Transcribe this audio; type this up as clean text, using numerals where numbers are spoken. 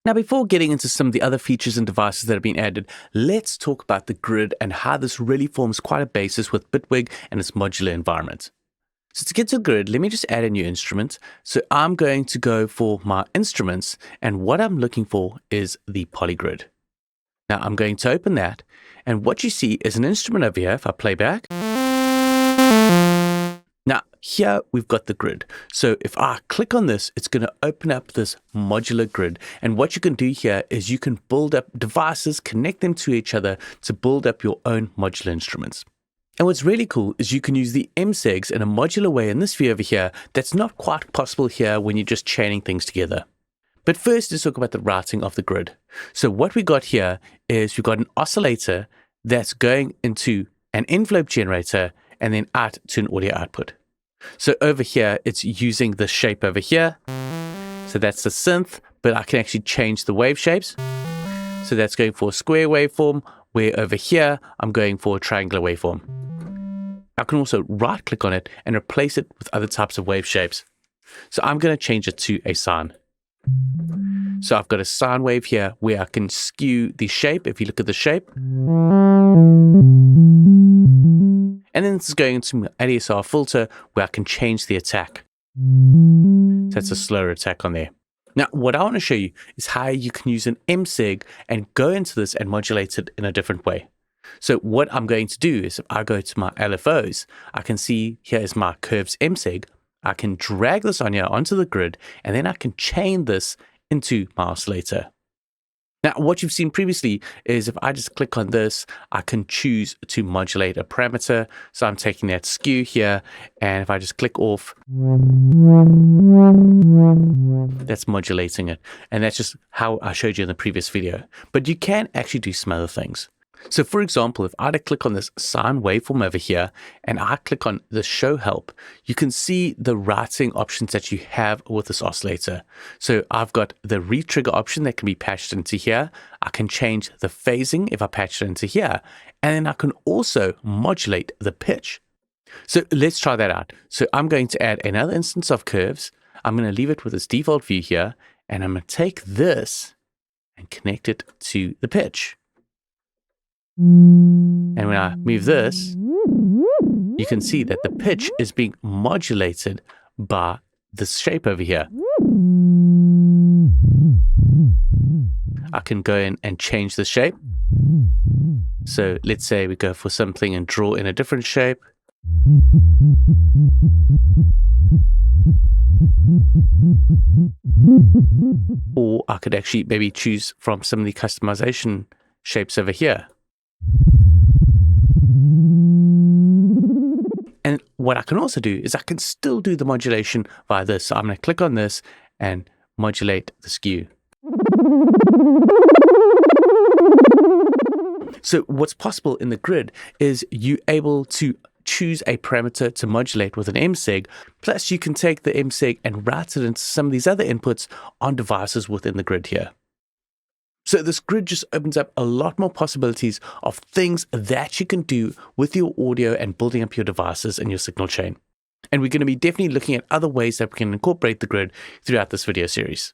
Now, before getting into some of the other features and devices that have been added, let's talk about the grid and how this really forms quite a basis with Bitwig and its modular environment. So to get to the grid, let me just add a new instrument. So I'm going to go for my instruments, and what I'm looking for is the polygrid. Now I'm going to open that, and what you see is an instrument over here. If I play back, now here we've got the grid. So if I click on this, it's going to open up this modular grid. And what you can do here is you can build up devices, connect them to each other to build up your own modular instruments. And what's really cool is you can use the MSEGs in a modular way in this view over here that's not quite possible here when you're just chaining things together. But first, let's talk about the routing of the grid. So what we got here is we've got an oscillator that's going into an envelope generator and then out to an audio output. So over here, it's using the shape over here. So that's the synth, but I can actually change the wave shapes. So that's going for a square waveform, where over here, I'm going for a triangular waveform. I can also right click on it and replace it with other types of wave shapes. So I'm going to change it to a sine. So I've got a sine wave here where I can skew the shape. If you look at the shape, and then this is going into my ADSR filter where I can change the attack. So that's a slower attack on there. Now, what I want to show you is how you can use an MSEG and go into this and modulate it in a different way. So what I'm going to do is if I go to my LFOs, I can see here is my curves MSEG. I can drag this on here onto the grid, and then I can chain this into my oscillator. Now, what you've seen previously is if I just click on this, I can choose to modulate a parameter. So I'm taking that skew here, and if I just click off, that's modulating it. And that's just how I showed you in the previous video. But you can actually do some other things. So for example, if I click on this sine waveform over here and I click on the show help, you can see the routing options that you have with this oscillator. So I've got the retrigger option that can be patched into here. I can change the phasing if I patch it into here, and then I can also modulate the pitch. So let's try that out. So I'm going to add another instance of curves. I'm going to leave it with its default view here, and I'm going to take this and connect it to the pitch. And when I move this, you can see that the pitch is being modulated by this shape over here. I can go in and change the shape. So let's say we go for something and draw in a different shape. Or I could actually maybe choose from some of the customization shapes over here. And what I can also do is I can still do the modulation via this. So I'm going to click on this and modulate the skew. So what's possible in the grid is you're able to choose a parameter to modulate with an MSEG. Plus you can take the MSEG and route it into some of these other inputs on devices within the grid here. So this grid just opens up a lot more possibilities of things that you can do with your audio and building up your devices and your signal chain. And we're going to be definitely looking at other ways that we can incorporate the grid throughout this video series.